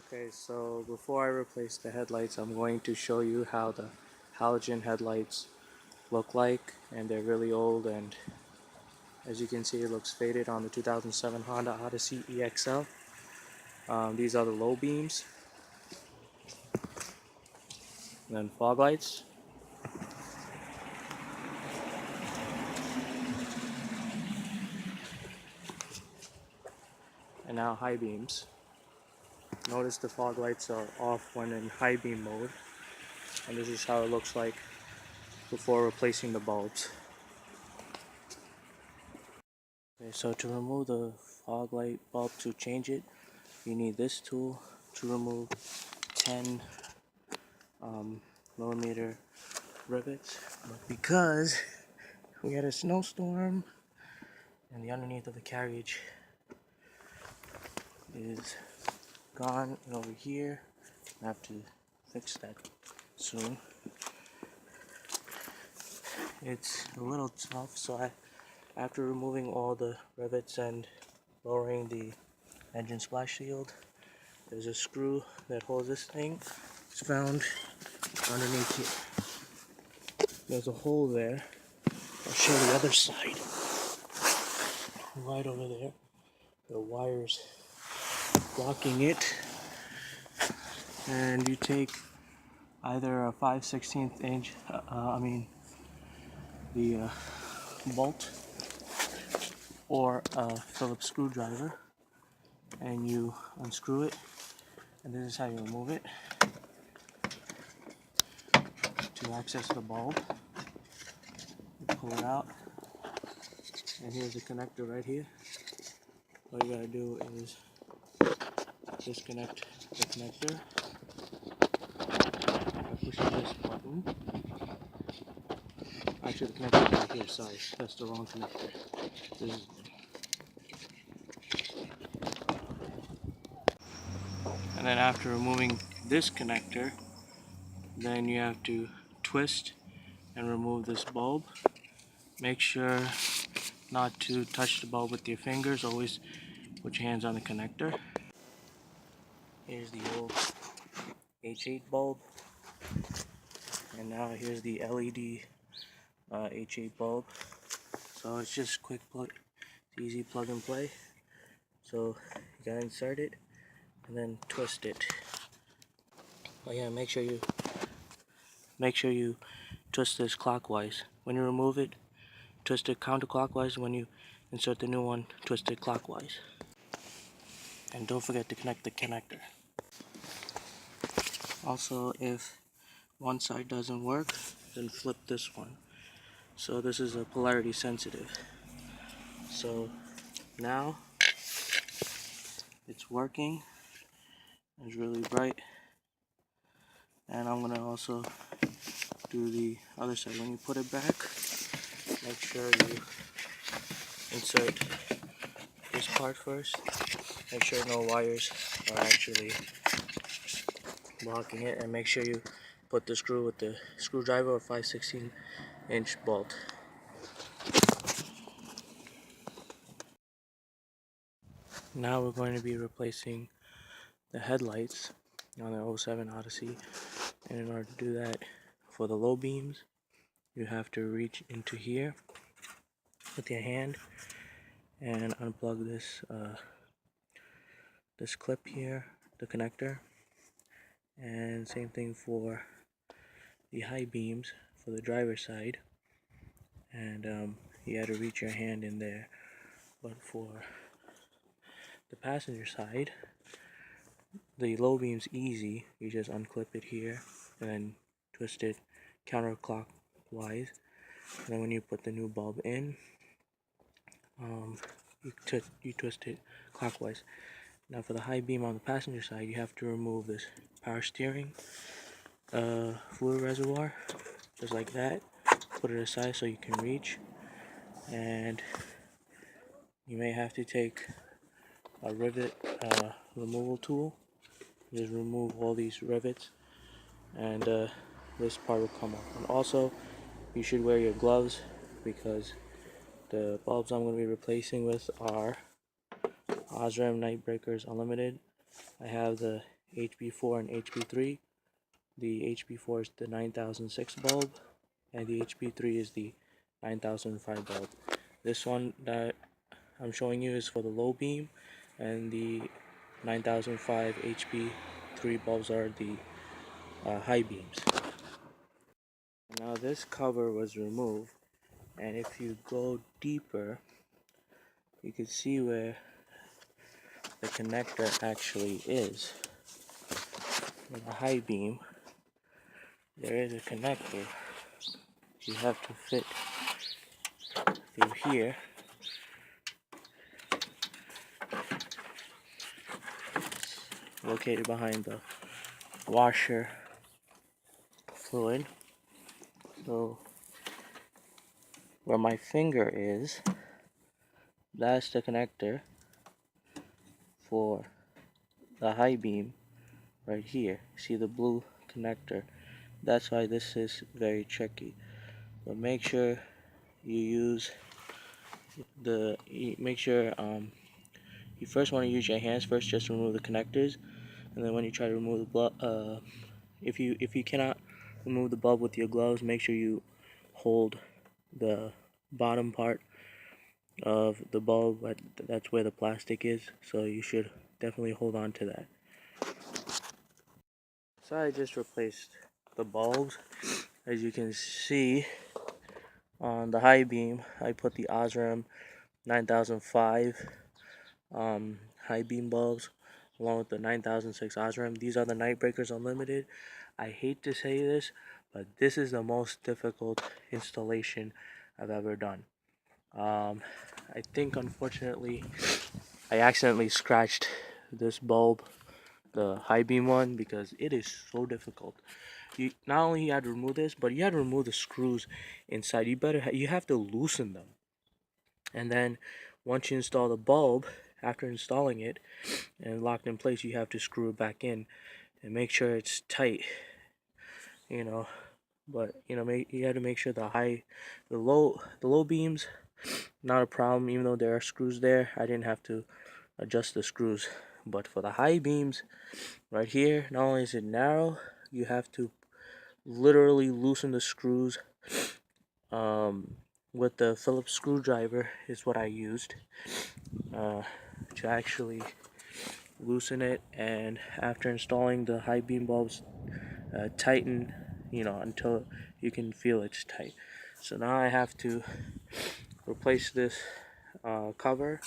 Okay, so before I replace the headlights, I'm going to show you how the halogen headlights look like, and they're really old, and as you can see it looks faded on the 2007 Honda Odyssey EXL. These are the low beams, and then fog lights, and now high beams. Notice the fog lights are off when in high beam mode, and this is how it looks like before replacing the bulbs. Okay, so to remove the fog light bulb, to change it, you need this tool to remove 10 millimeter rivets. But because we had a snowstorm and the underneath of the carriage is gone and over here, I have to fix that soon. It's a little tough, so after removing all the rivets and lowering the engine splash shield, there's a screw that holds this thing. It's found underneath here. There's a hole there. I'll show the other side. Right over there. The wires blocking it. And you take either a 5/16 inch, the bolt, or a Phillips screwdriver, and you unscrew it, and this is how you remove it. To access the bulb, you pull it out, and here's the connector right here. All you gotta do is disconnect the connector by pushing this button. Actually, the connector is right here, sorry, that's the wrong connector. This is and then after removing this connector, then you have to twist and remove this bulb. Make sure not to touch the bulb with your fingers, always put your hands on the connector. Here's the old H8 bulb, and now here's the LED H8 bulb. So it's just quick plug, easy plug and play. So you gotta insert it and then twist it. Oh yeah, make sure you twist this clockwise. When you remove it, twist it counterclockwise. When you insert the new one, twist it clockwise. And don't forget to connect the connector. Also, if one side doesn't work, then flip this one. So this is a polarity sensitive. So now it's working. It's really bright. And I'm gonna also do the other side. When you put it back, make sure you insert this part first. Make sure no wires are actually blocking it, and make sure you put the screw with the screwdriver or 5/16 inch bolt. Now we're going to be replacing the headlights on the 07 Odyssey, and in order to do that, for the low beams, you have to reach into here with your hand and unplug this clip here, the connector. And same thing for the high beams for the driver's side, and you had to reach your hand in there. But for the passenger side, the low beam's easy. You just unclip it here and then twist it counterclockwise, and then when you put the new bulb in, you twist it clockwise. Now for the high beam on the passenger side, you have to remove this power steering fluid reservoir, just like that. Put it aside so you can reach, and you may have to take a rivet removal tool. Just remove all these rivets, and this part will come off. And also, you should wear your gloves, because the bulbs I'm going to be replacing with are Osram Night Breakers Unlimited. I have the HP4 and HP3. The HP4 is the 9006 bulb, and the HP3 is the 9005 bulb. This one that I'm showing you is for the low beam, and the 9005 HP3 bulbs are the high beams. Now this cover was removed, and if you go deeper, you can see where the connector actually is. In the high beam, there is a connector you have to fit through here. It's located behind the washer fluid. So where my finger is, that's the connector for the high beam right here. See the blue connector? That's why this is very tricky. But make sure you use you first want to use your hands first, just to remove the connectors, and then when you try to remove the bulb, if you cannot remove the bulb with your gloves, make sure you hold the bottom part of the bulb. That's where the plastic is, so you should definitely hold on to that. So I just replaced the bulbs. As you can see, on the high beam, I put the Osram 9005 high beam bulbs along with the 9006 Osram. These are the Nightbreakers Unlimited. I hate to say this, but this is the most difficult installation I've ever done. I think unfortunately I accidentally scratched this bulb, the high beam one, because it is so difficult. You not only had to remove this, but you had to remove the screws inside. You have to loosen them, and then once you install the bulb, after installing it and locked in place, you have to screw it back in and make sure it's tight. But you have to make sure the low beams, not a problem. Even though there are screws there, I didn't have to adjust the screws. But for the high beams, right here, not only is it narrow, you have to literally loosen the screws with the Phillips screwdriver is what I used to actually loosen it, and after installing the high beam bulbs, tighten until you can feel it's tight. So now I have to replace this cover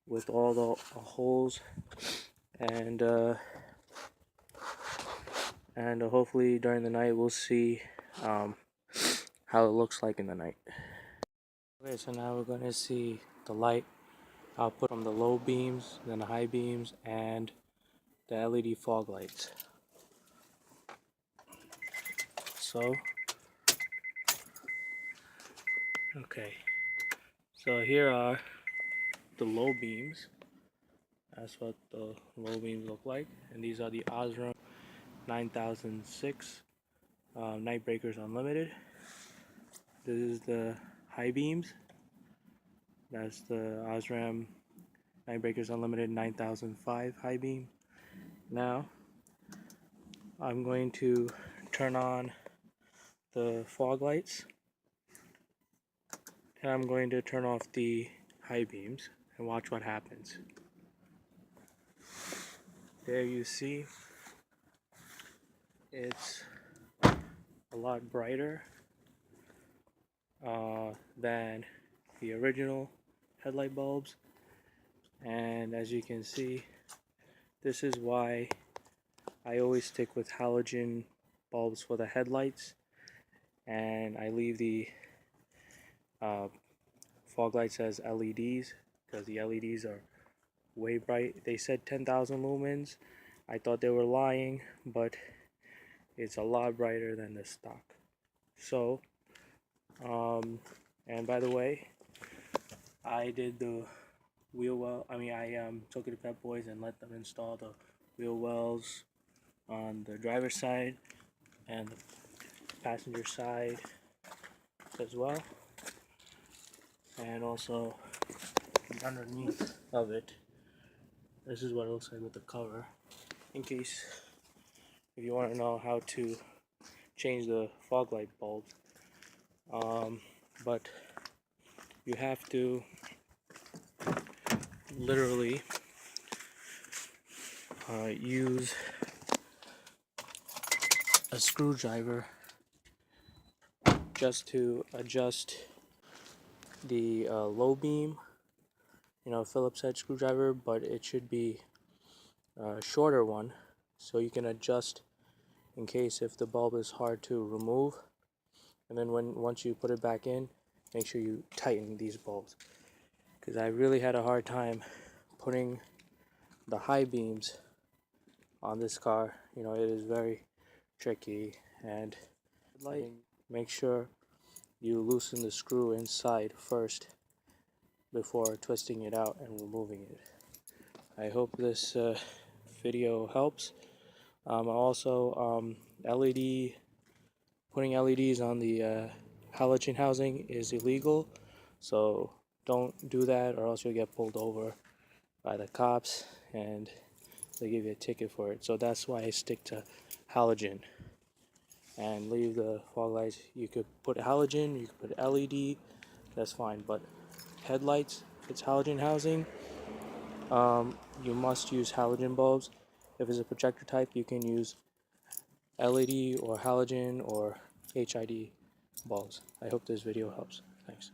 with all the holes, and hopefully during the night we'll see how it looks like in the night. Okay, so now we're going to see the light output from the low beams, then the high beams, and the LED fog lights. So here are the low beams. That's what the low beams look like, and these are the Osram 9006 Nightbreakers Unlimited. This is the high beams. That's the Osram Nightbreakers Unlimited 9005 high beam. Now I'm going to turn on the fog lights, and I'm going to turn off the high beams and watch what happens. There you see, it's a lot brighter than the original headlight bulbs, and as you can see, this is why I always stick with halogen bulbs for the headlights, and I leave the fog lights as LEDs, because the LEDs are way bright. They said 10,000 lumens. I thought they were lying, but it's a lot brighter than the stock. So and by the way, I did the wheel well. I took it to Pep Boys and let them install the wheel wells on the driver's side and the passenger side as well, and also underneath of it. This is what it looks like with the cover. in case if you want to know how to change the fog light bulb. But you have to literally use a screwdriver just to adjust the low beam, Phillips head screwdriver, but it should be a shorter one so you can adjust in case if the bulb is hard to remove. And then once you put it back in, make sure you tighten these bulbs, because I really had a hard time putting the high beams on this car. It is very tricky. And make sure you loosen the screw inside first before twisting it out and removing it. I hope this video helps. Also, putting LEDs on the halogen housing is illegal, so don't do that, or else you'll get pulled over by the cops and they give you a ticket for it. So that's why I stick to halogen and leave the fog lights. You could put halogen, you could put LED, that's fine, but headlights, if it's halogen housing, you must use halogen bulbs. If it's a projector type, you can use LED or halogen or HID bulbs. I hope this video helps. Thanks.